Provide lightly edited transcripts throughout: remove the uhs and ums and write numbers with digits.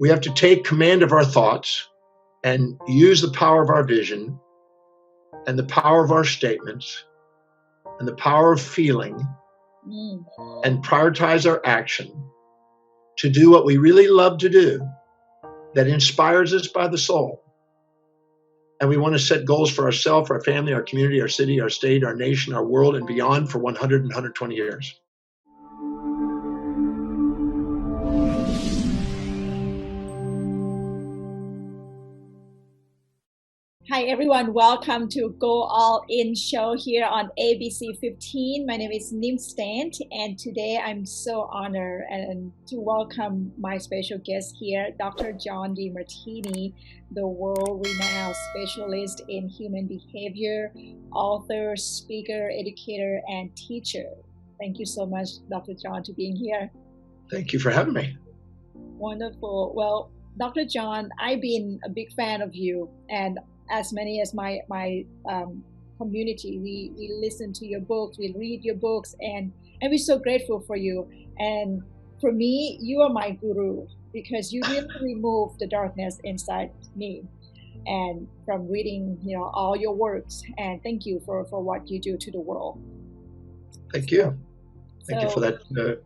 We have to take command of our thoughts and use the power of our vision and the power of our statements and the power of feeling and prioritize our action to do what we really love to do that inspires us by the soul. And we want to set goals for ourselves, our family, our community, our city, our state, our nation, our world, and beyond for 100 and 120 years. Hi everyone, welcome to Go All In show here on ABC 15. My name is Stant, and today I'm so honored and to welcome my special guest here, Dr. John Demartini, the world-renowned specialist in human behavior, author, speaker, educator, and teacher. Thank you so much, Dr. John, to being here. Thank you for having me. Wonderful. Well, Dr. John, I've been a big fan of you, and as many as my community, we listen to your books, we read your books, and we're so grateful for you. And for me, you are my guru because you really remove the darkness inside me. And from reading, all your works, and thank you for what you do to the world. Thank you. Thank you for that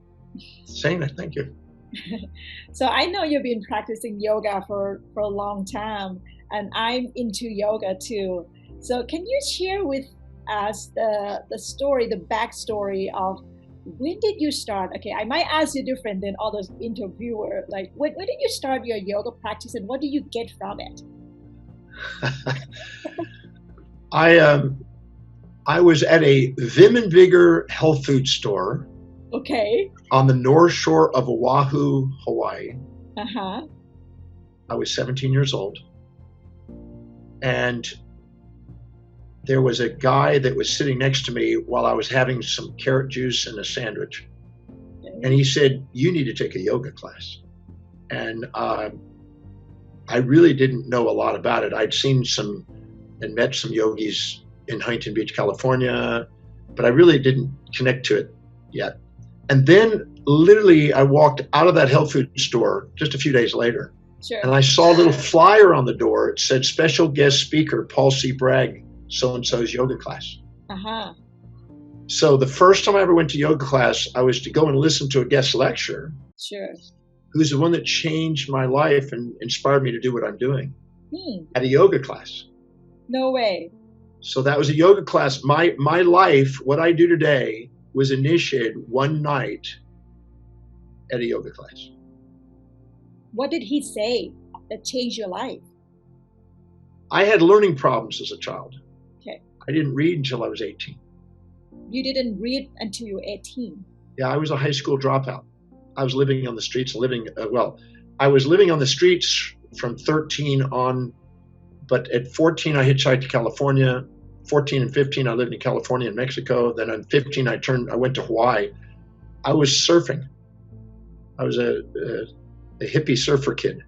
saying that. Thank you. So I know you've been practicing yoga for a long time, and I'm into yoga too. So can you share with us the story, the backstory of when did you start? Okay, I might ask you different than other interviewers. Like, when did you start your yoga practice, and what do you get from it? I was at a Vim and Vigor health food store. Okay. On the North Shore of Oahu, Hawaii. Uh-huh. I was 17 years old. And there was a guy that was sitting next to me while I was having some carrot juice and a sandwich. Okay. And he said, "You need to take a yoga class." And I really didn't know a lot about it. I'd seen some and met some yogis in Huntington Beach, California, but I really didn't connect to it yet. And then literally I walked out of that health food store just a few days later. Sure. And I saw a little flyer on the door. It said, "Special guest speaker, Paul C. Bragg, so-and-so's yoga class." Uh-huh. So the first time I ever went to yoga class, I was to go and listen to a guest lecture. Sure. Who's the one that changed my life and inspired me to do what I'm doing at a yoga class. No way. So that was a yoga class. My life, what I do today, was initiated one night at a yoga class. What did he say that changed your life? I had learning problems as a child. Okay. I didn't read until I was 18. You didn't read until you were 18? Yeah, I was a high school dropout. I was living on the streets, I was living on the streets from 13 on, but at 14 I hitchhiked to California. 14 and 15 I lived in California and Mexico. Then at 15 I went to Hawaii. I was surfing. I was a hippie surfer kid,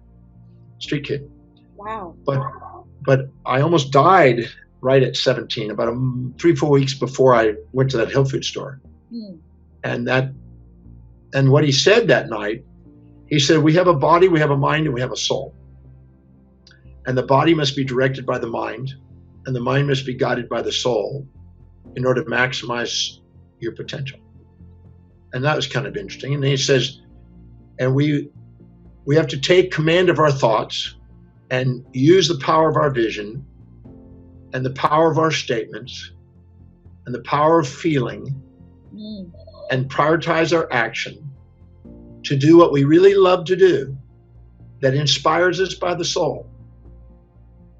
street kid. Wow. But I almost died right at 17, about 3-4 weeks before I went to that health food store. And what he said that night, he said, "We have a body, we have a mind, and we have a soul. And the body must be directed by the mind, and the mind must be guided by the soul in order to maximize your potential." And that was kind of interesting. And then he says, and we have to take command of our thoughts and use the power of our vision and the power of our statements and the power of feeling and prioritize our action to do what we really love to do that inspires us by the soul.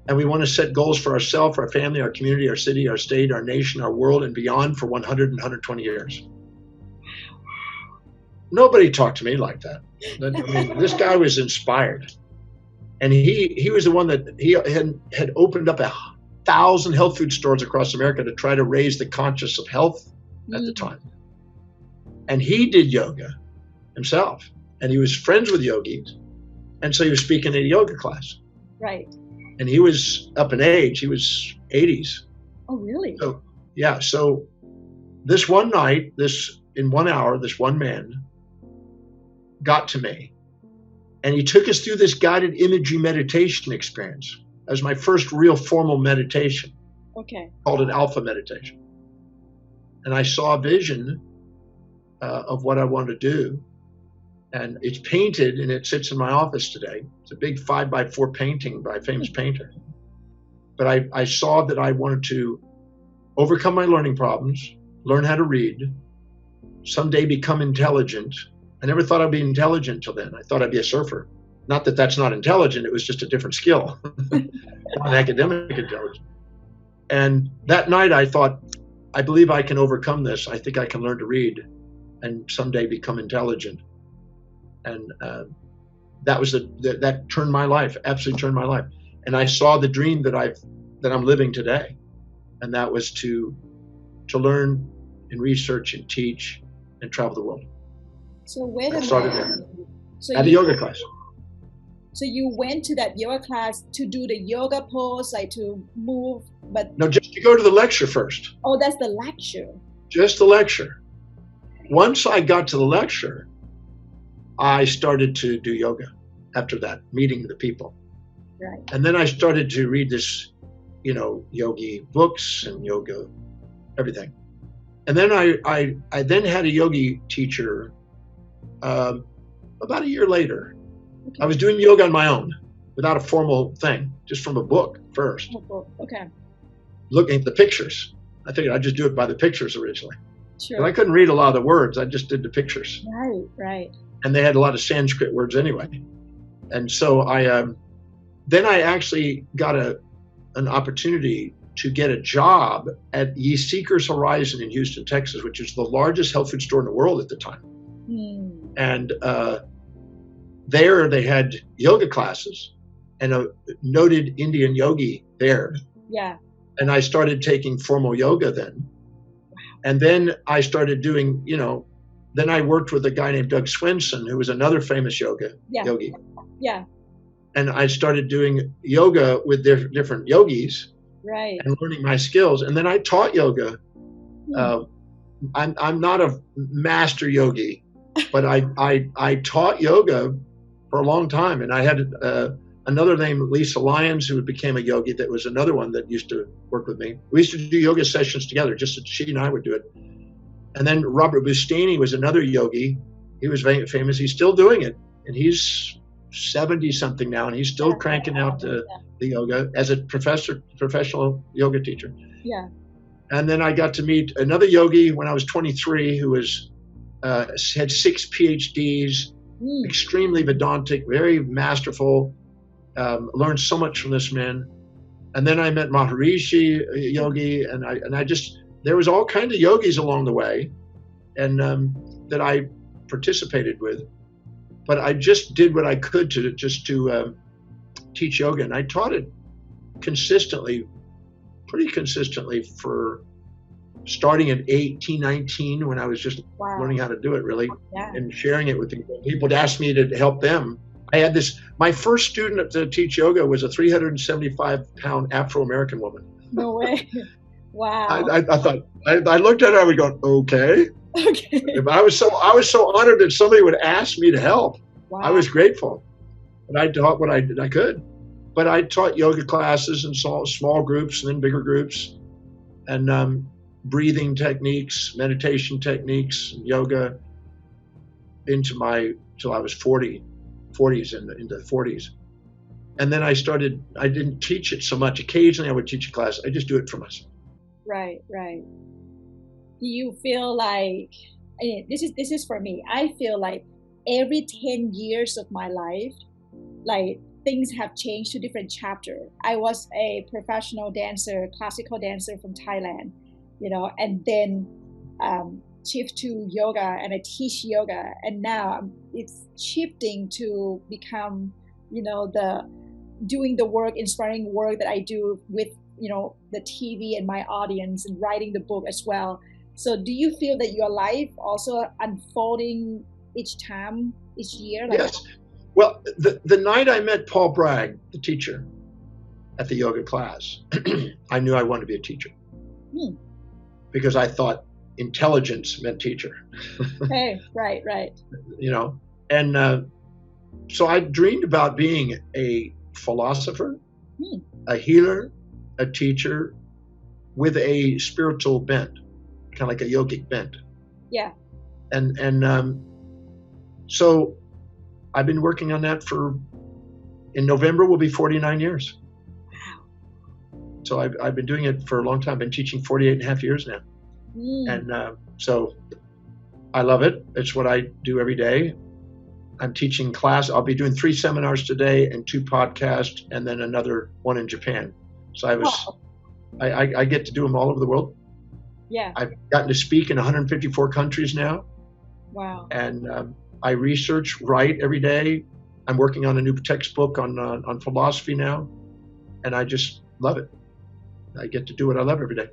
And we want to set goals for ourselves, our family, our community, our city, our state, our nation, our world, and beyond for 100 and 120 years. Nobody talked to me like that. I mean, this guy was inspired. And he was the one that he had opened up 1,000 health food stores across America to try to raise the conscious of health at the time. And he did yoga himself. And he was friends with yogis. And so he was speaking at a yoga class. Right. And he was up in age. He was 80s. Oh, really? So, yeah. So this one night, in 1 hour, this one man got to me And he took us through this guided imagery meditation experience. That was my first real formal meditation. Okay. Called an alpha meditation. And I saw a vision of what I wanted to do. And it's painted and it sits in my office today. It's a big 5x4 painting by a famous painter. But I saw that I wanted to overcome my learning problems, learn how to read, someday become intelligent. I never thought I'd be intelligent till then. I thought I'd be a surfer. Not that that's not intelligent, it was just a different skill, an academic intelligence. And that night I thought, I believe I can overcome this. I think I can learn to read and someday become intelligent. And that turned my life, absolutely turned my life. And I saw the dream that I'm living today. And that was to learn and research and teach and travel the world. So wait a minute. Started there. So at a yoga class. So you went to that yoga class to do the yoga pose, like to move, but no, just to go to the lecture first. Oh, that's the lecture. Just the lecture. Once I got to the lecture, I started to do yoga after that, meeting the people. Right. And then I started to read this, yogi books and yoga, everything. And then I then had a yogi teacher about a year later. Okay. I was doing yoga on my own without a formal thing, just from a book first. Okay. Looking at the pictures. I figured I'd just do it by the pictures originally. Sure. But I couldn't read a lot of the words. I just did the pictures. Right. And they had a lot of Sanskrit words anyway. And so then I actually got an opportunity to get a job at Ye Seekers Horizon in Houston, Texas, which is the largest health food store in the world at the time. And there they had yoga classes and a noted Indian yogi there. Yeah. And I started taking formal yoga then. And then I started doing, then I worked with a guy named Doug Swenson, who was another famous yogi. Yeah. And I started doing yoga with different yogis. Right. And learning my skills. And then I taught yoga. I'm not a master yogi, but I taught yoga for a long time. And I had another named Lisa Lyons, who became a yogi. That was another one that used to work with me. We used to do yoga sessions together, just that she and I would do it. And then Robert Bustani was another yogi. He was famous. He's still doing it. And he's 70 something now, and he's still cranking out the yoga as a professional yoga teacher. Yeah. And then I got to meet another yogi when I was 23 who was had 6 PhDs, extremely Vedantic, very masterful. Learned so much from this man. And then I met Maharishi Yogi, and I just, there was all kinds of yogis along the way, and that I participated with. But I just did what I could to teach yoga, and I taught it pretty consistently for starting at 18, 19 when I was just learning how to do it really, and sharing it with people. People would ask me to help them. I had my first student to teach yoga was a 375-pound Afro-American woman. No way. Wow. I thought, I looked at her, I would go, okay. I was so honored that somebody would ask me to help. Wow. I was grateful. But I taught what I could. But I taught yoga classes in small groups and then bigger groups, and breathing techniques, meditation techniques, and yoga till I was 40s into the 40s. And then I didn't teach it so much. Occasionally I would teach a class. I just do it for myself. Right. Do you feel like, this is for me, I feel like every 10 years of my life, like things have changed to different chapter. I was a professional dancer, classical dancer from Thailand, and then shift to yoga, and I teach yoga, and now it's shifting to become, doing the work, inspiring work that I do with, the TV and my audience, and writing the book as well. So do you feel that your life also unfolding each year? Yes. Well, the night I met Paul Bragg, the teacher, at the yoga class, I knew I wanted to be a teacher. Because I thought intelligence meant teacher. Hey, right. And So I dreamed about being a philosopher, Hmm. a healer, a teacher with a spiritual bent, kind of like a yogic bent. Yeah. And so I've been working on that in November will be 49 years. Wow. So I've been doing it for a long time. I've been teaching 48 and a half years now. And so I love it. It's what I do every day. I'm teaching class. I'll be doing 3 seminars today and 2 podcasts, and then another one in Japan. So I get to do them all over the world. Yeah. I've gotten to speak in 154 countries now. Wow. And I research, write every day. I'm working on a new textbook on philosophy now, and I just love it. I get to do what I love every day.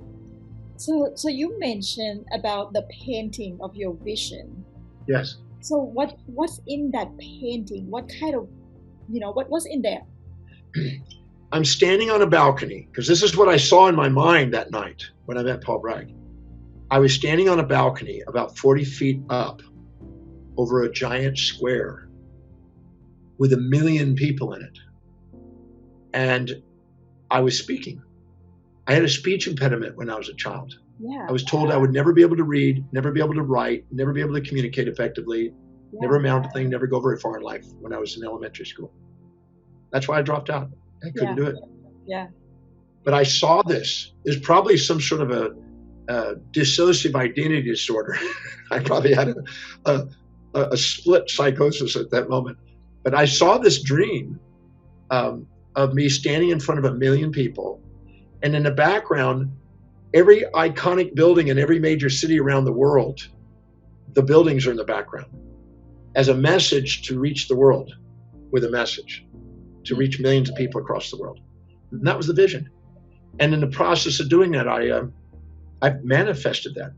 So you mentioned about the painting of your vision. Yes. So what's in that painting? What kind of, what's in there? I'm standing on a balcony, because this is what I saw in my mind that night when I met Paul Bragg. I was standing on a balcony about 40 feet up over a giant square with 1 million people in it. And I was speaking. I had a speech impediment when I was a child. Yeah. I was told I would never be able to read, never be able to write, never be able to communicate effectively, never amount to thing, never go very far in life when I was in elementary school. That's why I dropped out. I couldn't do it. Yeah. But I saw this. There's probably some sort of a dissociative identity disorder. I probably had a split psychosis at that moment. But I saw this dream of me standing in front of 1 million people. And in the background, every iconic building in every major city around the world, the buildings are in the background as a message to reach the world with a message, to reach millions of people across the world. And that was the vision. And in the process of doing that, I've manifested that.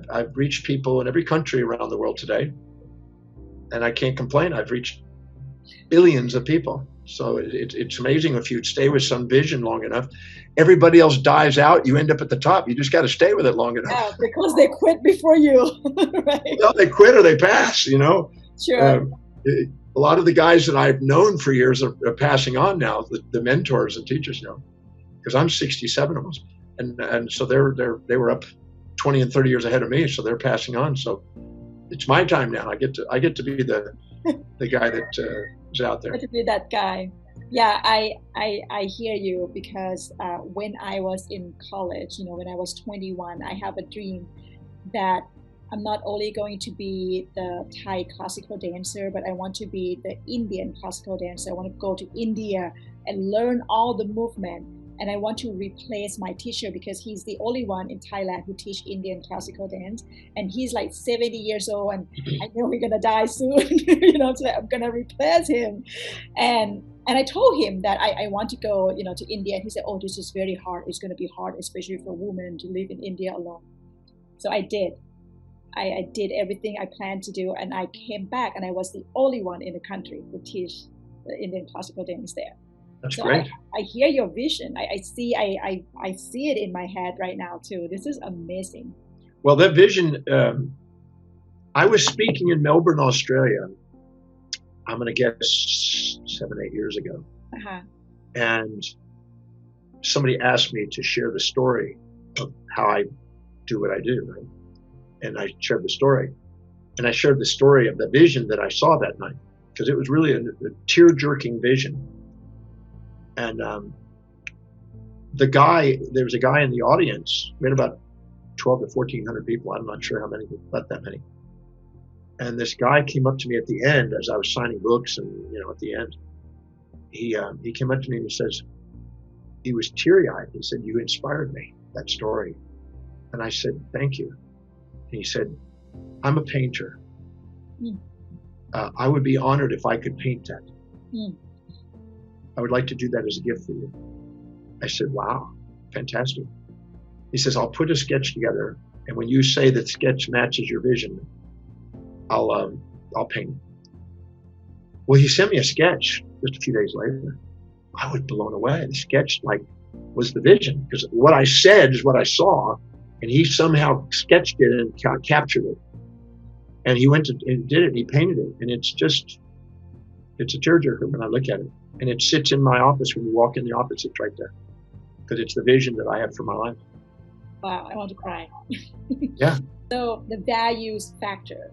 I've reached people in every country around the world today, and I can't complain. I've reached billions of people. So it's amazing if you stay with some vision long enough. Everybody else dies out. You end up at the top. You just got to stay with it long enough. Yeah, because they quit before you, right? Well, they quit or they pass, Sure. A lot of the guys that I've known for years are passing on now, the mentors and teachers now, because I'm 67 almost. And so they were up 20 and 30 years ahead of me, so they're passing on. So it's my time now. I get to be the guy that is out there. To be that guy. Yeah, I hear you, because when I was in college, when I was 21, I have a dream that I'm not only going to be the Thai classical dancer, but I want to be the Indian classical dancer. I want to go to India and learn all the movement. And I want to replace my teacher, because he's the only one in Thailand who teach Indian classical dance. And he's like 70 years old, and I know we're going to die soon, so I'm going to replace him. And I told him that I want to go, to India. And he said, oh, this is very hard. It's going to be hard, especially for women to live in India alone. So I did. I did everything I planned to do. And I came back, and I was the only one in the country who teach the Indian classical dance there. That's so great. I hear your vision. I see it in my head right now too. This is amazing. Well, that vision, I was speaking in Melbourne, Australia. I'm going to guess 7-8 years ago. Uh-huh. And somebody asked me to share the story of how I do what I do, right? And I shared the story. And I shared the story of the vision that I saw that night, because it was really a tear-jerking vision. And there was a guy in the audience. We had about 12 to 1,400 people. I'm not sure how many, but that many. And this guy came up to me at the end as I was signing books, and at the end, he came up to me and he says, he was teary-eyed. He said, "You inspired me, that story." And I said, "Thank you." And he said, "I'm a painter. I would be honored if I could paint that. I would like to do that as a gift for you." I said, "Wow, fantastic." He says, "I'll put a sketch together, and when you say that sketch matches your vision, I'll paint it." Well, he sent me a sketch just a few days later. I was blown away. The sketch was the vision, because what I said is what I saw, and he somehow sketched it and captured it. And he went and did it, and he painted it, and it's just It's a tearjerker when I look at it. And it sits in my office. When you walk in the office, it's right there. Because it's the vision that I have for my life. Wow, I want to cry. Yeah. So the values factor.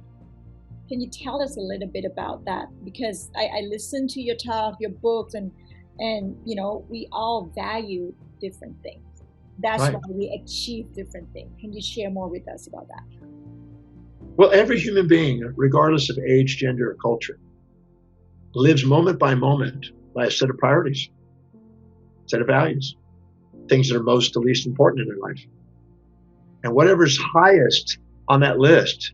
Can you tell us a little bit about that? Because I listened to your talk, your books, and you know, we all value different things. That's right. why we achieve different things. Can you share more with us about that? Well, every human being, regardless of age, gender, or culture, lives moment by moment by a set of priorities, set of values, things that are most to least important in their life. And whatever's highest on that list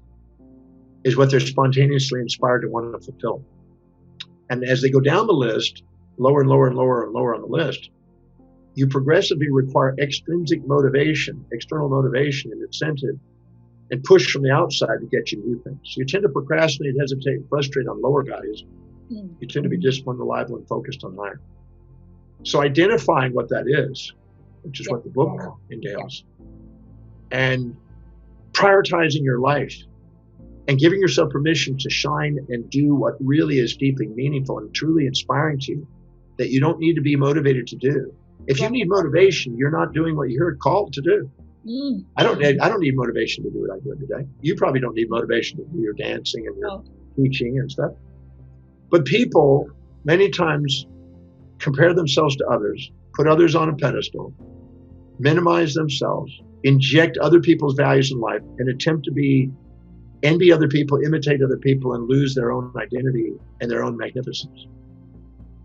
is what they're spontaneously inspired to want to fulfill. And as they go down the list, lower and lower and lower and lower on the list, you progressively require extrinsic motivation, external motivation and incentive, and push from the outside to get you to do things. So you tend to procrastinate, hesitate, and frustrate on lower values. You tend to be disciplined, reliable, and focused on higher. So identifying what that is, which is what the book entails, and prioritizing your life and giving yourself permission to shine and do what really is deeply meaningful and truly inspiring to you, that you don't need to be motivated to do. If you need motivation, you're not doing what you're called to do. I don't need motivation to do what I do every day. You probably don't need motivation to do your dancing and your teaching and stuff. But people many times compare themselves to others, put others on a pedestal, minimize themselves, inject other people's values in life, and attempt to envy other people, imitate other people, and lose their own identity and their own magnificence.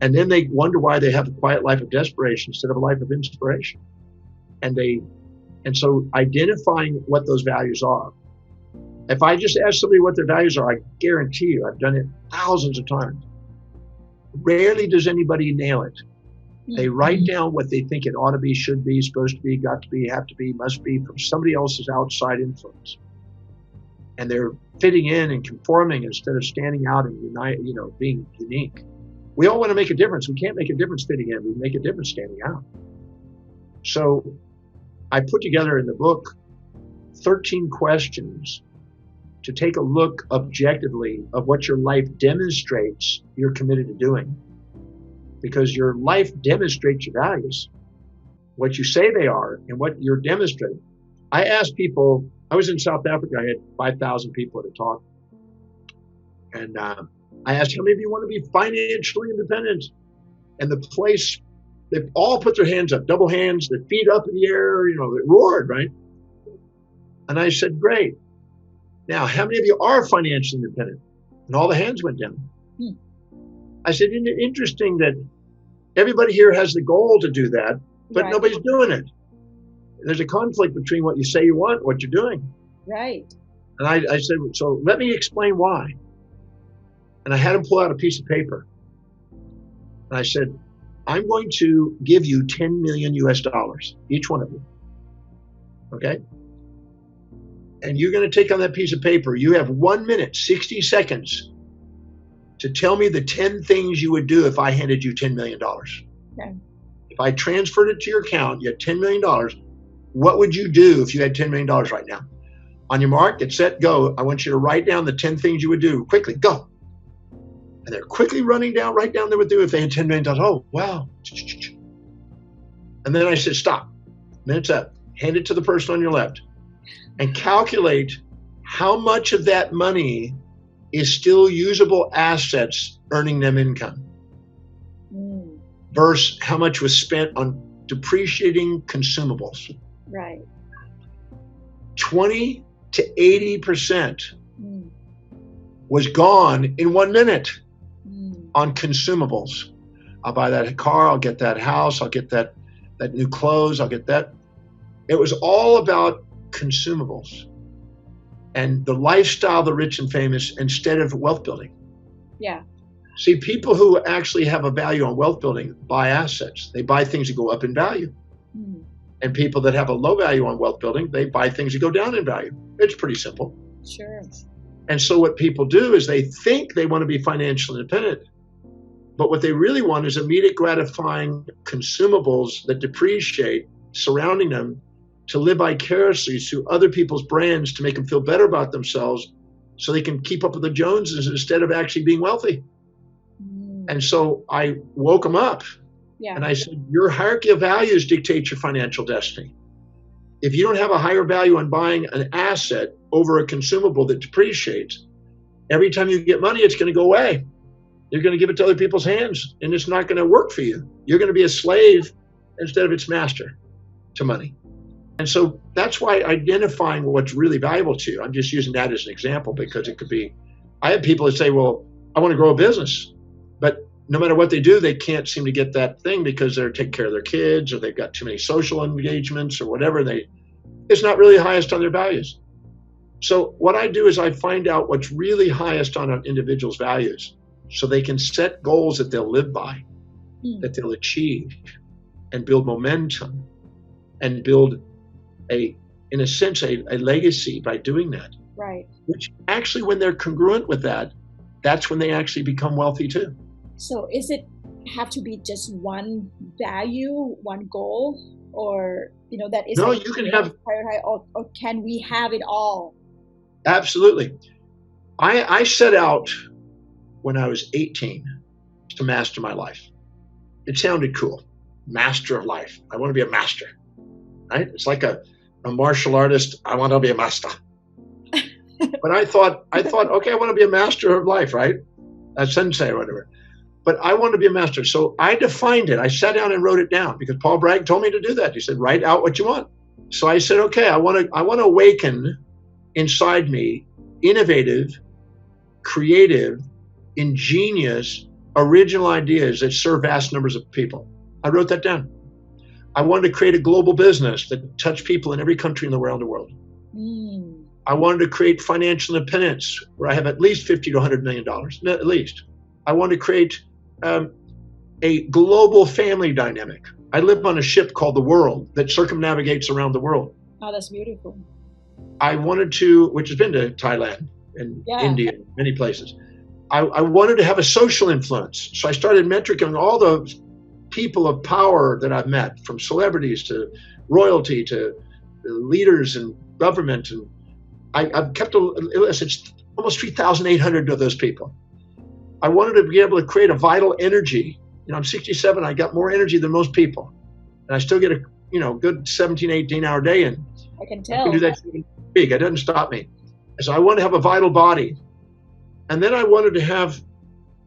And then they wonder why they have a quiet life of desperation instead of a life of inspiration. And so identifying what those values are. If I just ask somebody what their values are, I guarantee you, I've done it thousands of times. Rarely does anybody nail it. They write down what they think it ought to be, should be, supposed to be, got to be, have to be, must be from somebody else's outside influence. And they're fitting in and conforming instead of standing out and being unique. We all want to make a difference. We can't make a difference fitting in. We make a difference standing out. So I put together in the book 13 questions to take a look objectively of what your life demonstrates you're committed to doing. Because your life demonstrates your values, what you say they are and what you're demonstrating. I asked people, I was in South Africa, I had 5,000 people at a talk. And I asked, how many of you want to be financially independent? And the place, they all put their hands up, double hands, their feet up in the air, they roared, right? And I said, great. Now, how many of you are financially independent? And all the hands went down. I said, isn't it interesting that everybody here has the goal to do that, but nobody's doing it? There's a conflict between what you say you want and what you're doing. Right. And I said, so let me explain why. And I had him pull out a piece of paper. And I said, I'm going to give you 10 million US dollars, each one of you. Okay? And you're going to take on that piece of paper. You have 1 minute, 60 seconds to tell me the 10 things you would do if I handed you $10 million. Okay. If I transferred it to your account, you had $10 million. What would you do if you had $10 million right now? On your mark, get set, go. I want you to write down the 10 things you would do. Quickly, go. And they're quickly running down, right down there would do if they had $10 million. Oh, wow. And then I said, stop. Minute's up. Hand it to the person on your left and calculate how much of that money is still usable assets earning them income versus how much was spent on depreciating consumables. Right. 20 to 80% was gone in 1 minute on consumables. I'll buy that car, I'll get that house, I'll get that new clothes, I'll get that. It was all about consumables and the lifestyle of the rich and famous instead of wealth building. Yeah. See, people who actually have a value on wealth building buy assets. They buy things that go up in value. And people that have a low value on wealth building, they buy things that go down in value. It's pretty simple. Sure. And so what people do is they think they want to be financially independent, but what they really want is immediate gratifying consumables that depreciate surrounding them to live vicariously through other people's brands to make them feel better about themselves so they can keep up with the Joneses instead of actually being wealthy. And so I woke them up and I said, your hierarchy of values dictates your financial destiny. If you don't have a higher value on buying an asset over a consumable that depreciates, every time you get money, it's going to go away. You're going to give it to other people's hands, and it's not going to work for you. You're going to be a slave instead of its master to money. And so that's why identifying what's really valuable to you, I'm just using that as an example because it could be, I have people that say, well, I want to grow a business, but no matter what they do, they can't seem to get that thing because they're taking care of their kids or they've got too many social engagements or whatever. It's not really highest on their values. So what I do is I find out what's really highest on an individual's values so they can set goals that they'll live by, that they'll achieve and build momentum and build in a sense, a legacy by doing that. Right. Which actually, when they're congruent with that, that's when they actually become wealthy too. So is it have to be just one value, one goal, or that is no, you can have, or can we have it all? Absolutely. I set out when I was 18 to master my life. It sounded cool. Master of life. I want to be a master. Right? It's like a martial artist. I want to be a master. But I thought, okay, I want to be a master of life, right? A sensei or whatever. But I want to be a master. So I defined it. I sat down and wrote it down because Paul Bragg told me to do that. He said, write out what you want. So I said, okay, I want to awaken inside me innovative, creative, ingenious, original ideas that serve vast numbers of people. I wrote that down. I wanted to create a global business that touched people in every country in the world. I wanted to create financial independence where I have at least $50 to $100 million, at least. I wanted to create a global family dynamic. I live on a ship called the World that circumnavigates around the world. Oh, that's beautiful. I wanted to, which has been to Thailand and India, many places. I wanted to have a social influence. So I started mentoring all the people of power that I've met, from celebrities to royalty to leaders and government. And I've kept a list. It's almost 3,800 of those people. I wanted to be able to create a vital energy. I'm 67. I got more energy than most people. And I still get a good 17, 18-hour day in. I can tell. I can do that big. It doesn't stop me. So I want to have a vital body. And then I wanted to have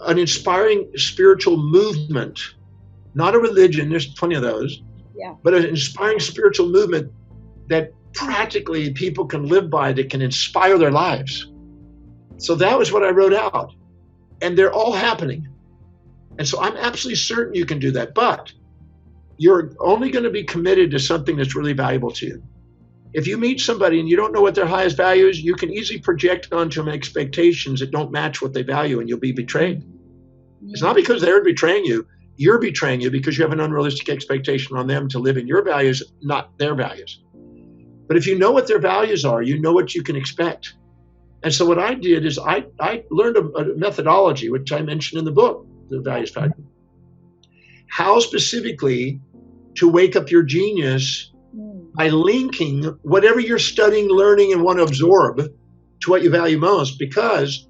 an inspiring spiritual movement. Not a religion, there's plenty of those, but an inspiring spiritual movement that practically people can live by, that can inspire their lives. So that was what I wrote out. And they're all happening. And so I'm absolutely certain you can do that, but you're only going to be committed to something that's really valuable to you. If you meet somebody and you don't know what their highest value is, you can easily project onto them expectations that don't match what they value, and you'll be betrayed. It's not because they're betraying you. You're betraying you because you have an unrealistic expectation on them to live in your values, not their values. But if you know what their values are, you know what you can expect. And so what I did is I learned a methodology, which I mentioned in the book, The Values Factor. How specifically to wake up your genius by linking whatever you're studying, learning, and want to absorb to what you value most, because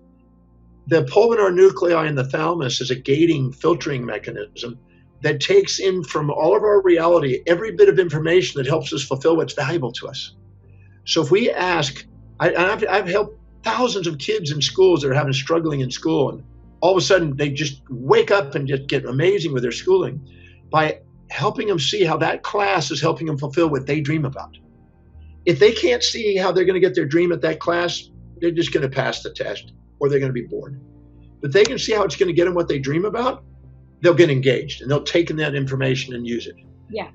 the pulvinar nuclei in the thalamus is a gating, filtering mechanism that takes in from all of our reality every bit of information that helps us fulfill what's valuable to us. So if we ask, I've helped thousands of kids in schools that are struggling in school, and all of a sudden they just wake up and just get amazing with their schooling by helping them see how that class is helping them fulfill what they dream about. If they can't see how they're going to get their dream at that class, they're just going to pass the test, or they're going to be bored. But they can see how it's going to get them what they dream about, they'll get engaged, and they'll take in that information and use it. Yeah.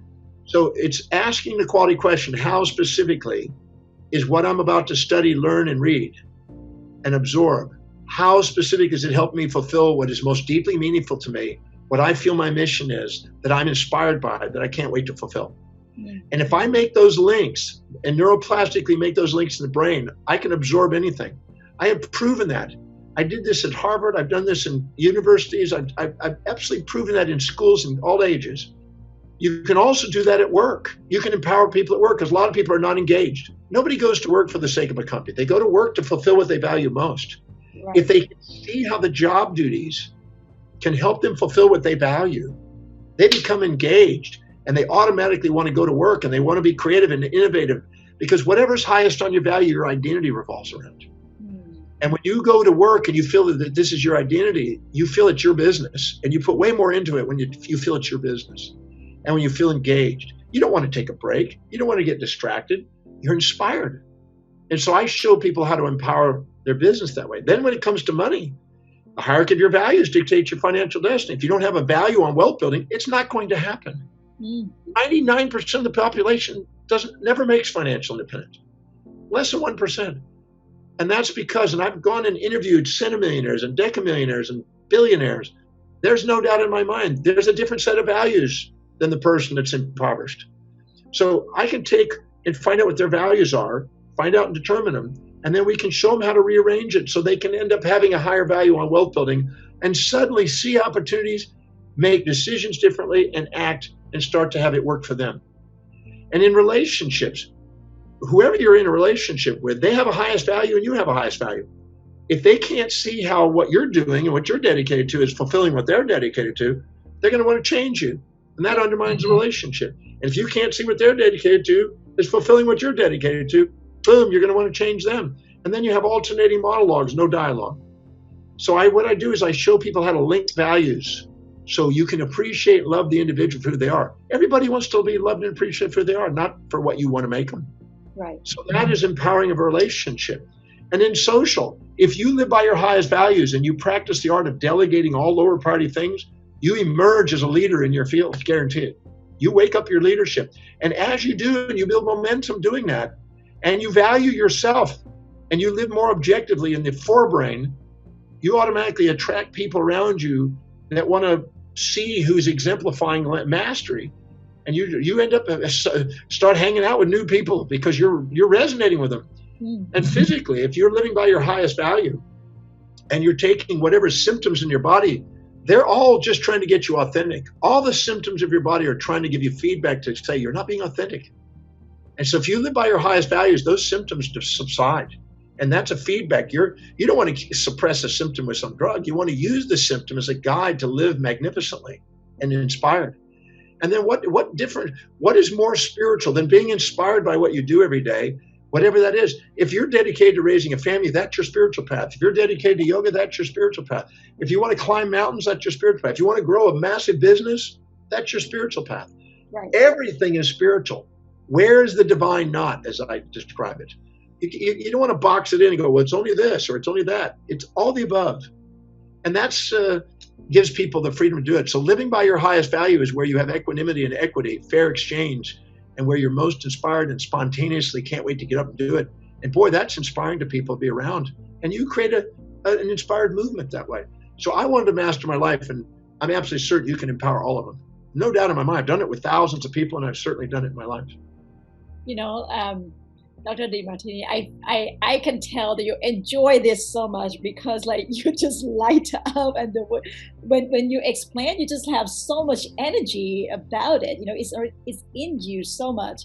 So it's asking the quality question, how specifically is what I'm about to study, learn, and read and absorb, how specific does it help me fulfill what is most deeply meaningful to me, what I feel my mission is, that I'm inspired by, that I can't wait to fulfill. And if I make those links and neuroplastically make those links in the brain, I can absorb anything. I have proven that. I did this at Harvard. I've done this in universities. I've absolutely proven that in schools in all ages. You can also do that at work. You can empower people at work, because a lot of people are not engaged. Nobody goes to work for the sake of a company. They go to work to fulfill what they value most. Right. If they can see how the job duties can help them fulfill what they value, they become engaged and they automatically want to go to work and they want to be creative and innovative, because whatever's highest on your value, your identity revolves around. And when you go to work and you feel that this is your identity, you feel it's your business, and you put way more into it when you feel it's your business. And when you feel engaged, you don't want to take a break. You don't want to get distracted. You're inspired. And so I show people how to empower their business that way. Then when it comes to money, the hierarchy of your values dictates your financial destiny. If you don't have a value on wealth building, it's not going to happen. 99% of the population never makes financial independence. Less than 1%. And that's because, and I've gone and interviewed centimillionaires and decamillionaires and billionaires. There's no doubt in my mind, there's a different set of values than the person that's impoverished. So I can take and find out what their values are, find out and determine them, and then we can show them how to rearrange it so they can end up having a higher value on wealth building and suddenly see opportunities, make decisions differently, and act and start to have it work for them. And in relationships, whoever you're in a relationship with, they have a highest value and you have a highest value. If they can't see how what you're doing and what you're dedicated to is fulfilling what they're dedicated to, they're going to want to change you. And that undermines the relationship. And if you can't see what they're dedicated to is fulfilling what you're dedicated to, boom, you're going to want to change them. And then you have alternating monologues, no dialogue. So what I do is I show people how to link values so you can appreciate and love the individual for who they are. Everybody wants to be loved and appreciated for who they are, not for what you want to make them. Right. So that is empowering of a relationship. And in social, if you live by your highest values and you practice the art of delegating all lower priority things, you emerge as a leader in your field, guaranteed. You wake up your leadership. And as you do, and you build momentum doing that, and you value yourself, and you live more objectively in the forebrain, you automatically attract people around you that want to see who's exemplifying mastery. And you end up start hanging out with new people because you're resonating with them. And physically, if you're living by your highest value and you're taking whatever symptoms in your body, they're all just trying to get you authentic. All the symptoms of your body are trying to give you feedback to say you're not being authentic. And so if you live by your highest values, those symptoms just subside. And that's a feedback. You don't want to suppress a symptom with some drug. You want to use the symptom as a guide to live magnificently and inspired. And then what is more spiritual than being inspired by what you do every day, whatever that is? If you're dedicated to raising a family, that's your spiritual path. If you're dedicated to yoga, that's your spiritual path. If you want to climb mountains, that's your spiritual path. If you want to grow a massive business, that's your spiritual path. Right. Everything is spiritual. Where is the divine not, as I describe it? You don't want to box it in and go, well, it's only this or it's only that. It's all the above. And that's gives people the freedom to do it. So living by your highest value is where you have equanimity and equity, fair exchange, and where you're most inspired and spontaneously can't wait to get up and do it. And boy, that's inspiring to people to be around. And you create an inspired movement that way. So I wanted to master my life, and I'm absolutely certain you can empower all of them. No doubt in my mind. I've done it with thousands of people, and I've certainly done it in my life. You know, Dr. Demartini, I can tell that you enjoy this so much because like you just light up, and when you explain, you just have so much energy about it. You know, it's in you so much.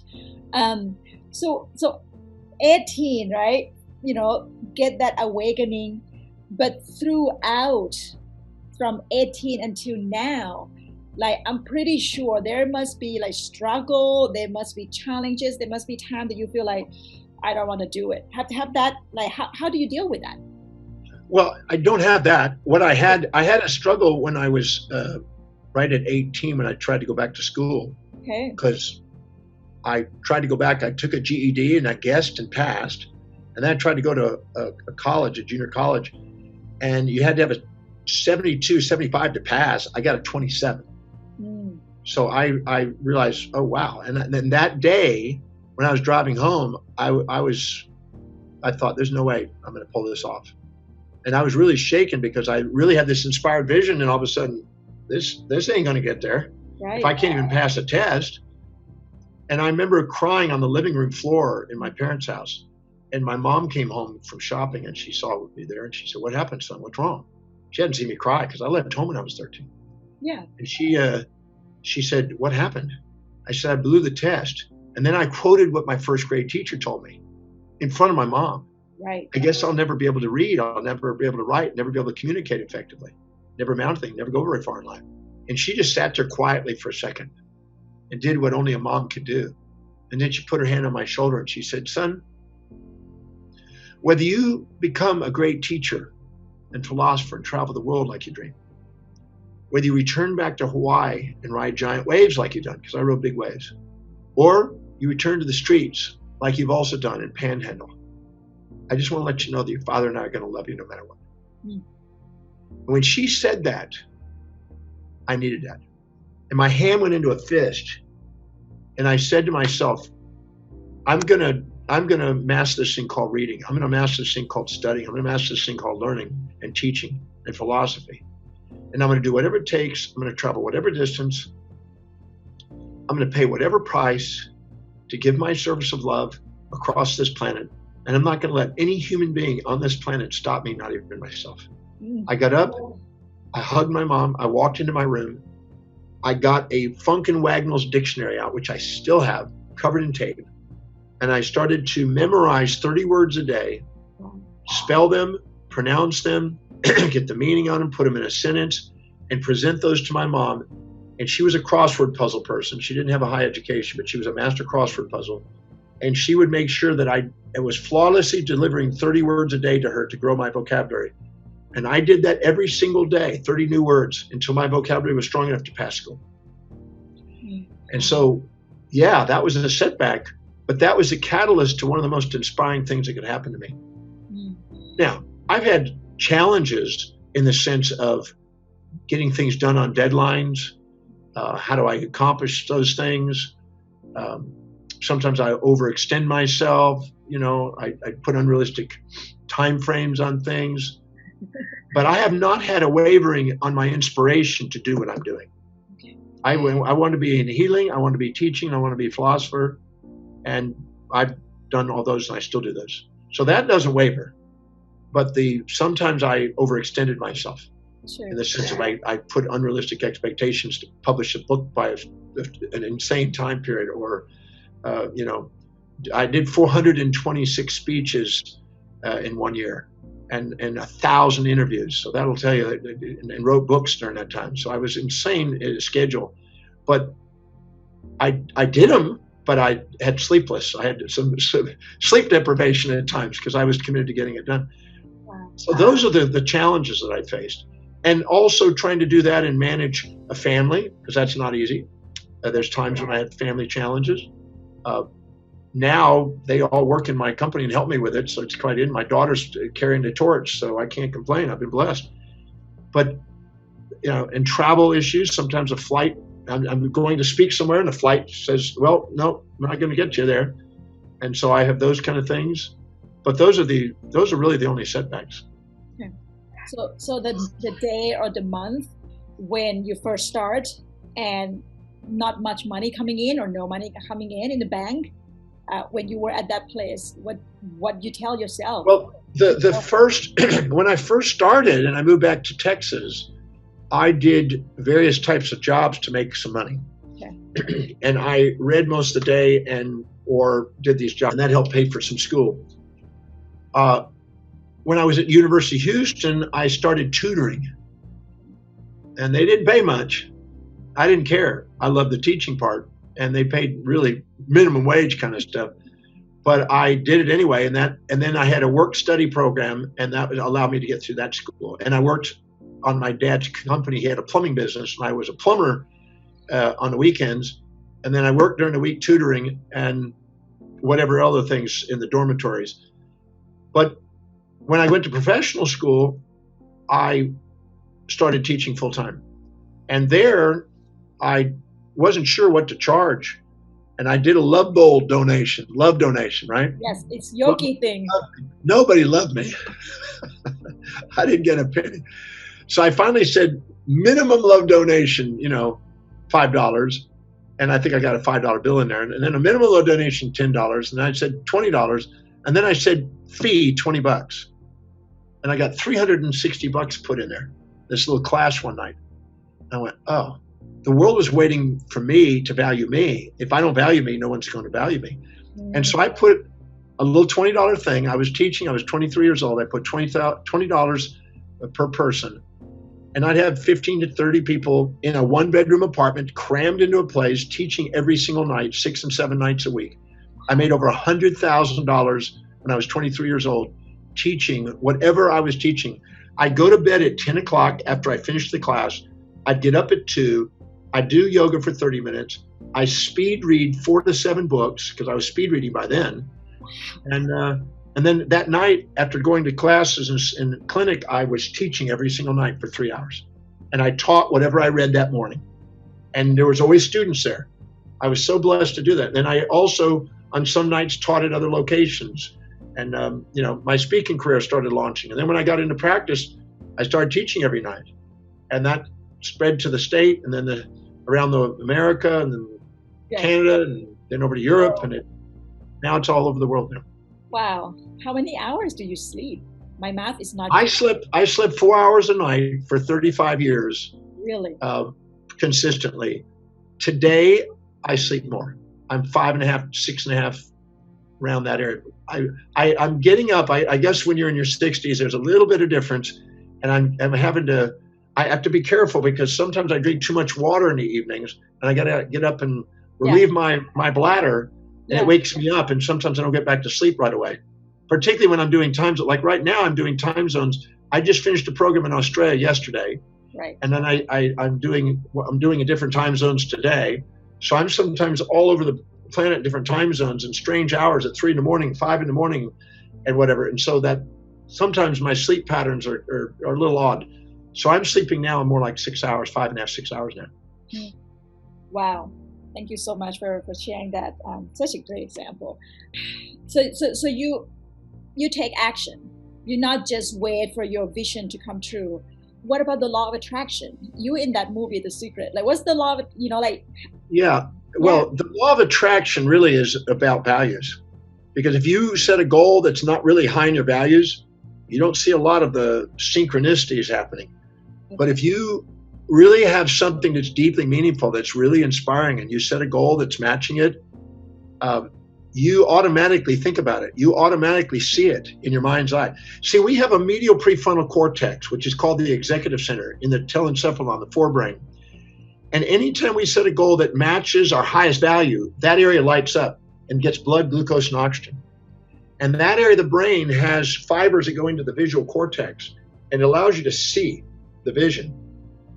So 18, right? You know, get that awakening, but throughout from 18 until now, like I'm pretty sure there must be like struggle, there must be challenges, there must be time that you feel like I don't want to do it. Have that, like how do you deal with that? Well, I don't have that. What I had a struggle when I was right at 18 when I tried to go back to school. Okay. Because I tried to go back. I took a GED and I guessed and passed. And then I tried to go to a college, a junior college, and you had to have a 72, 75 to pass. I got a 27. So I realized, oh, wow. And then that day when I was driving home, I thought, there's no way I'm going to pull this off. And I was really shaken because I really had this inspired vision, and all of a sudden, this ain't going to get there. Right. If I can't even pass a test. And I remember crying on the living room floor in my parents' house. And my mom came home from shopping, and she saw me there, and she said, what happened, son? What's wrong? She hadn't seen me cry because I left home when I was 13. Yeah. And she said, what happened? I said, I blew the test. And then I quoted what my first grade teacher told me in front of my mom. Right. I guess I'll never be able to read. I'll never be able to write, never be able to communicate effectively. never amount to anything, never go very far in life. And she just sat there quietly for a second and did what only a mom could do. And then she put her hand on my shoulder and she said, son, whether you become a great teacher and philosopher and travel the world like you dream, whether you return back to Hawaii and ride giant waves like you've done, because I rode big waves, or you return to the streets like you've also done in Panhandle, I just want to let you know that your father and I are going to love you no matter what. Mm. When she said that, I needed that. And my hand went into a fist. And I said to myself, I'm gonna master this thing called reading. I'm gonna master this thing called studying. I'm gonna master this thing called learning and teaching and philosophy. And I'm gonna do whatever it takes. I'm gonna travel whatever distance. I'm gonna pay whatever price to give my service of love across this planet. And I'm not gonna let any human being on this planet stop me, not even myself. I got up, I hugged my mom, I walked into my room, I got a Funk and Wagnall's dictionary out, which I still have, covered in tape. And I started to memorize 30 words a day, spell them, pronounce them, get the meaning on them, put them in a sentence, and present those to my mom. And she was a crossword puzzle person. She didn't have a high education, but she was a master crossword puzzle. And she would make sure that I was flawlessly delivering 30 words a day to her to grow my vocabulary. And I did that every single day, 30 new words, until my vocabulary was strong enough to pass school. And so, yeah, that was a setback, but that was a catalyst to one of the most inspiring things that could happen to me. Now, I've had challenges in the sense of getting things done on deadlines. How do I accomplish those things? Sometimes I overextend myself. You know, I put unrealistic time frames on things. But I have not had a wavering on my inspiration to do what I'm doing. Okay. I want to be in healing. I want to be teaching. I want to be a philosopher. And I've done all those and I still do those. So that doesn't waver. But sometimes I overextended myself. Sure. In the sense of I put unrealistic expectations to publish a book by an insane time period, or, I did 426 speeches in 1 year. And 1,000 interviews. So that'll tell you, and wrote books during that time. So I was insane in a schedule, but I did them, but I had sleepless. I had some sleep deprivation at times because I was committed to getting it done. Wow. So those are the challenges that I faced. And also trying to do that and manage a family, because that's not easy. There's times when I had family challenges. Now they all work in my company and help me with it, so it's quite in. My daughter's carrying the torch, so I can't complain. I've been blessed. But and travel issues. Sometimes a flight, I'm going to speak somewhere, and the flight says, "Well, no, I'm not going to get you there," and so I have those kind of things. But those are really the only setbacks. Okay. So the day or the month when you first start and not much money coming in or no money coming in the bank. When you were at that place, what you tell yourself? Well, the first, when I first started and I moved back to Texas, I did various types of jobs to make some money. Okay. And I read most of the day or did these jobs, and that helped pay for some school. When I was at University of Houston, I started tutoring, and they didn't pay much. I didn't care. I loved the teaching part. And they paid really minimum wage kind of stuff, but I did it anyway. And then I had a work study program, and that allowed me to get through that school. And I worked on my dad's company. He had a plumbing business, and I was a plumber on the weekends. And then I worked during the week tutoring and whatever other things in the dormitories. But when I went to professional school, I started teaching full time, and there I wasn't sure what to charge, and I did a love donation, right? Yes, it's yogi thing. Nobody loved me. I didn't get a penny. So I finally said minimum love donation, $5, and I think I got a $5 bill in there, and then a minimum love donation $10, and I said $20, and then I said fee $20, and I got $360 put in there. This little class one night. I went, oh. The world was waiting for me to value me. If I don't value me, no one's going to value me. Mm-hmm. And so I put a little $20 thing. I was teaching. I was 23 years old. I put $20 per person. And I'd have 15 to 30 people in a 1-bedroom apartment crammed into a place, teaching every single night, 6 and 7 nights a week. I made over $100,000 when I was 23 years old, teaching whatever I was teaching. I'd go to bed at 10 o'clock after I finished the class. I'd get up at 2. I'd do yoga for 30 minutes. I speed read 4 to 7 books because I was speed reading by then. And then that night, after going to classes in the clinic, I was teaching every single night for 3 hours. And I taught whatever I read that morning. And there was always students there. I was so blessed to do that. And I also, on some nights, taught at other locations. And, my speaking career started launching. And then when I got into practice, I started teaching every night. And that spread to the state, and then around America, and then Canada, and then over to Europe. And now it's all over the world now. Wow. How many hours do you sleep? My math is not. I slept 4 hours a night for 35 years. Really? Consistently. Today, I sleep more. I'm 5.5, 6.5, around that area. I'm getting up. I guess when you're in your 60s, there's a little bit of difference. And I have to be careful because sometimes I drink too much water in the evenings, and I got to get up and relieve my bladder. And it wakes me up, and sometimes I don't get back to sleep right away. Particularly when I'm doing times, like right now, I'm doing time zones. I just finished a program in Australia yesterday, right? And then I'm doing in different time zones today. So I'm sometimes all over the planet, different time zones, and strange hours at 3 in the morning, 5 in the morning, and whatever. And so that sometimes my sleep patterns are a little odd. So I'm sleeping now more like 6 hours, 5.5, 6 hours now. Wow. Thank you so much for sharing that. Such a great example. So you take action. You not just wait for your vision to come true. What about the law of attraction? You in that movie, The Secret. Like, what's the law of, Yeah. Well, the law of attraction really is about values. Because if you set a goal that's not really high in your values, you don't see a lot of the synchronicities happening. Okay. But if you really have something that's deeply meaningful, that's really inspiring, and you set a goal that's matching it, you automatically think about it. You automatically see it in your mind's eye. See, we have a medial prefrontal cortex, which is called the executive center in the telencephalon, the forebrain. And anytime we set a goal that matches our highest value, that area lights up and gets blood, glucose, and oxygen. And that area of the brain has fibers that go into the visual cortex and allows you to see the vision.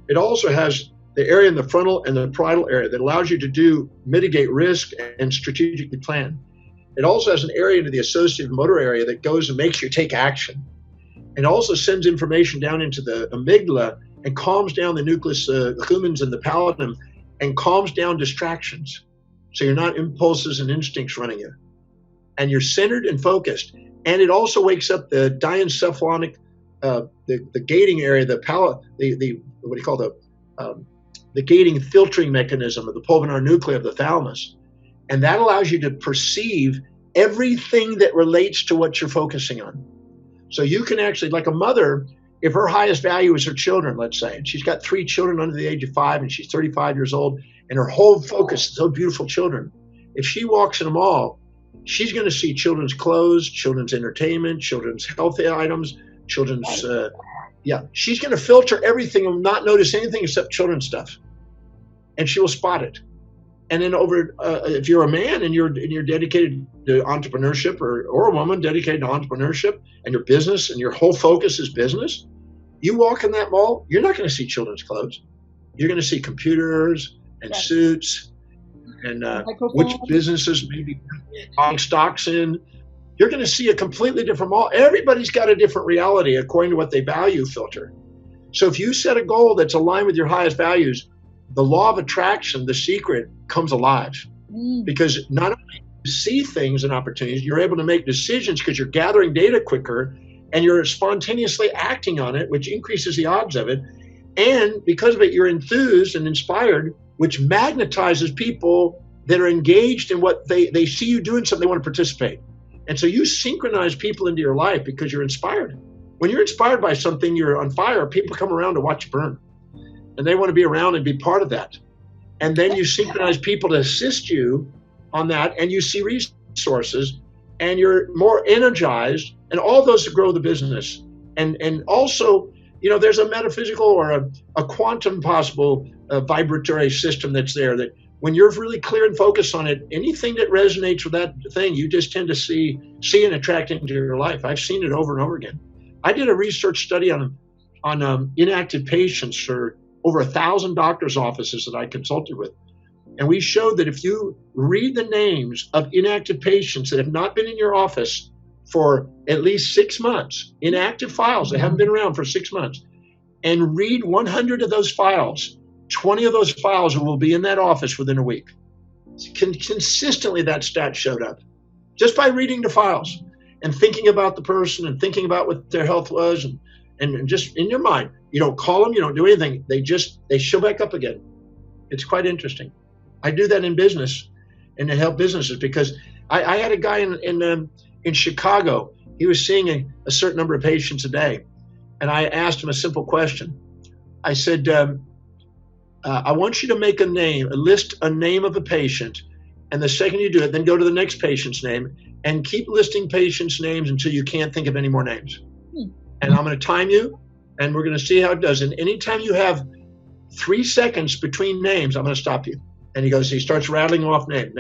It also has the area in the frontal and the parietal area that allows you to mitigate risk and strategically plan. It also has an area into the associative motor area that goes and makes you take action. It also sends information down into the amygdala and calms down the nucleus accumbens and the pallidum and calms down distractions. So you're not impulses and instincts running you. And you're centered and focused. And it also wakes up the diencephalonic, the gating area, the gating filtering mechanism of the pulvinar nuclei of the thalamus. And that allows you to perceive everything that relates to what you're focusing on. So you can actually, like a mother, if her highest value is her children, let's say, and she's got 3 children under the age of 5 and she's 35 years old, and her whole focus is those beautiful children. If she walks in a mall, she's going to see children's clothes, children's entertainment, children's healthy items, children's, she's going to filter everything and not notice anything except children's stuff. And she will spot it. And then if you're a man and you're dedicated to entrepreneurship, or a woman dedicated to entrepreneurship, and your business and your whole focus is business, you walk in that mall, you're not going to see children's clothes. You're going to see computers and suits and which businesses maybe buying stocks in. You're going to see a completely different mall. Everybody's got a different reality according to what they value filter. So if you set a goal that's aligned with your highest values, the law of attraction, the secret, comes alive. Because not only do you see things and opportunities, you're able to make decisions because you're gathering data quicker and you're spontaneously acting on it, which increases the odds of it. And because of it, you're enthused and inspired, which magnetizes people that are engaged in what they see you doing something, they want to participate. And so you synchronize people into your life because you're inspired. When you're inspired by something, you're on fire, people come around to watch you burn. And they want to be around and be part of that. And then you synchronize people to assist you on that, and you see resources, and you're more energized, and all those grow the business. And also, there's a metaphysical or a quantum possible vibratory system that's there, that when you're really clear and focused on it, anything that resonates with that thing, you just tend to see and attract into your life. I've seen it over and over again. I did a research study on inactive patients for over 1,000 doctors' offices that I consulted with. And we showed that if you read the names of inactive patients that have not been in your office for at least 6 months, inactive files that haven't been around for 6 months, and read 100 of those files, 20 of those files will be in that office within a week. Consistently, that stat showed up just by reading the files and thinking about the person and thinking about what their health was, and just in your mind. You don't call them, you don't do anything. They show back up again. It's quite interesting. I do that in business and to help businesses, because I had a guy in Chicago. He was seeing a certain number of patients a day. And I asked him a simple question. I said, I want you to make list a name of a patient. And the second you do it, then go to the next patient's name and keep listing patients' names until you can't think of any more names. And I'm going to time you, and we're going to see how it does. And anytime you have 3 seconds between names, I'm going to stop you. And he starts rattling off name.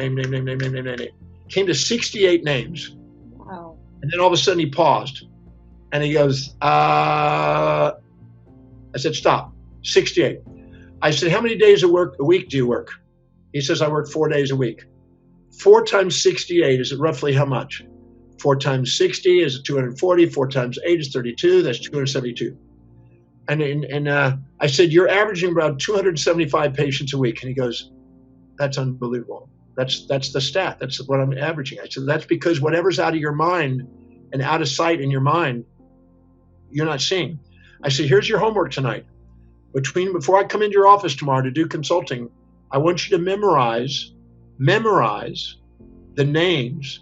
Came to 68 names. Wow. And then all of a sudden he paused. And he goes, I said, stop, 68. I said, how many days a week do you work? He says, I work 4 days a week. 4 times 68 is roughly how much? 4 times 60 is 240. 4 times 8 is 32. That's 272. And I said, you're averaging about 275 patients a week. And he goes, that's unbelievable. That's the stat. That's what I'm averaging. I said, that's because whatever's out of your mind and out of sight in your mind, you're not seeing. I said, here's your homework tonight. Before I come into your office tomorrow to do consulting, I want you to memorize the names.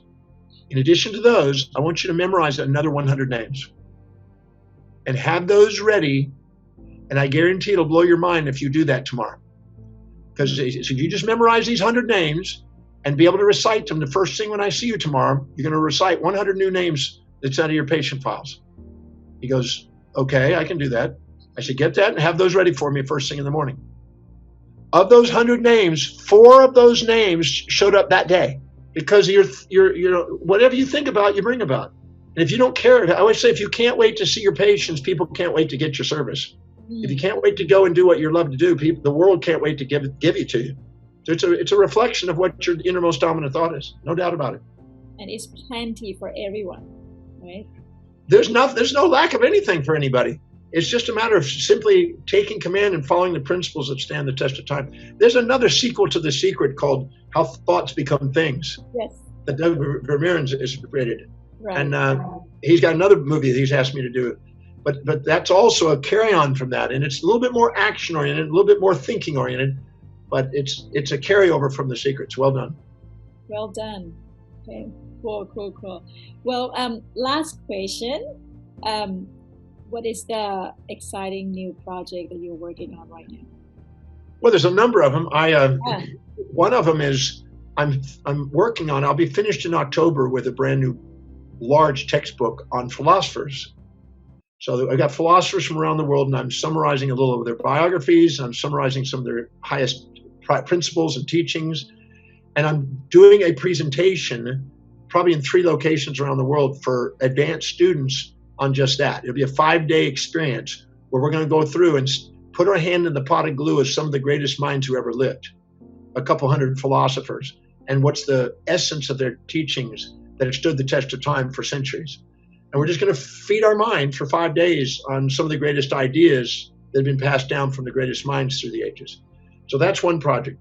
In addition to those, I want you to memorize another 100 names and have those ready. And I guarantee it'll blow your mind if you do that tomorrow. Because if you just memorize these 100 names and be able to recite them, the first thing when I see you tomorrow, you're going to recite 100 new names that's out of your patient files. He goes, okay, I can do that. I said, get that and have those ready for me first thing in the morning. Of those 100 names, 4 of those names showed up that day, because you're whatever you think about, you bring about. And if you don't care, I always say, if you can't wait to see your patients, people can't wait to get your service. If you can't wait to go and do what you love to do, the world can't wait to give it to you. So it's a reflection of what your innermost dominant thought is, no doubt about it. And it's plenty for everyone, right? There's no lack of anything for anybody. It's just a matter of simply taking command and following the principles that stand the test of time. There's another sequel to The Secret called How Thoughts Become Things. Yes. That Doug Vermeeren has created. Right. And he's got another movie that he's asked me to do. But that's also a carry-on from that. And it's a little bit more action-oriented, a little bit more thinking-oriented. But it's a carryover from The Secrets. Well done. Well done. Okay. Cool. Well, last question. What is the exciting new project that you're working on right now? Well, there's a number of them. One of them is I'm working on. I'll be finished in October with a brand new large textbook on philosophers. So I got philosophers from around the world, and I'm summarizing a little of their biographies. I'm summarizing some of their highest principles and teachings, and I'm doing a presentation, probably in 3 locations around the world, for advanced students on just that. It'll be a 5-day experience where we're going to go through and put our hand in the pot of glue of some of the greatest minds who ever lived, a couple hundred philosophers, and what's the essence of their teachings that have stood the test of time for centuries. And we're just going to feed our mind for 5 days on some of the greatest ideas that have been passed down from the greatest minds through the ages. So that's one project.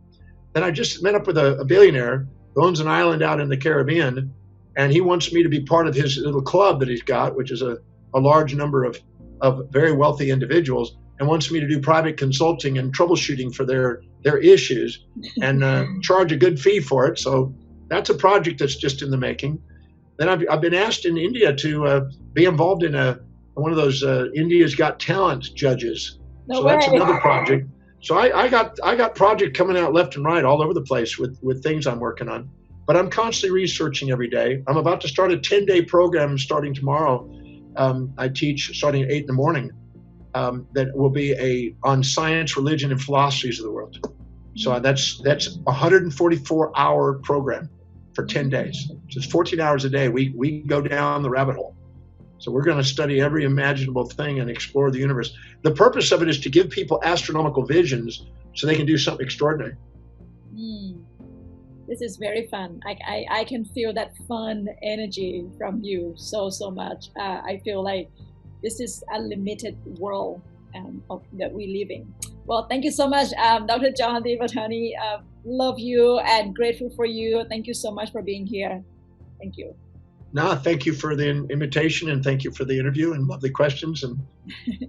Then I just met up with a billionaire who owns an island out in the Caribbean, and he wants me to be part of his little club that he's got, which is a large number of very wealthy individuals, and wants me to do private consulting and troubleshooting for their issues and charge a good fee for it. So that's a project that's just in the making. Then I've been asked in India to be involved in one of those India's Got Talent judges. So that's another project. So I got project coming out left and right all over the place with things I'm working on. But I'm constantly researching every day. I'm about to start a 10-day program starting tomorrow. I teach starting at 8 in the morning. that will be on science, religion, and philosophies of the world. So that's 144-hour program for 10 days. So it's 14 hours a day. We go down the rabbit hole. So we're going to study every imaginable thing and explore the universe. The purpose of it is to give people astronomical visions so they can do something extraordinary. This is very fun. I can feel that fun energy from you so much. I feel like this is a limited world that we live in. Well, thank you so much, Dr. John Demartini. Love you and grateful for you. Thank you so much for being here. Thank you. No, thank you for the invitation, and thank you for the interview and lovely questions. And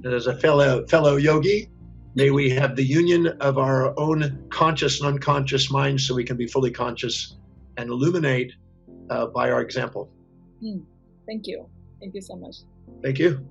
as a fellow yogi, may we have the union of our own conscious and unconscious minds so we can be fully conscious and illuminate by our example. Thank you. Thank you so much. Thank you.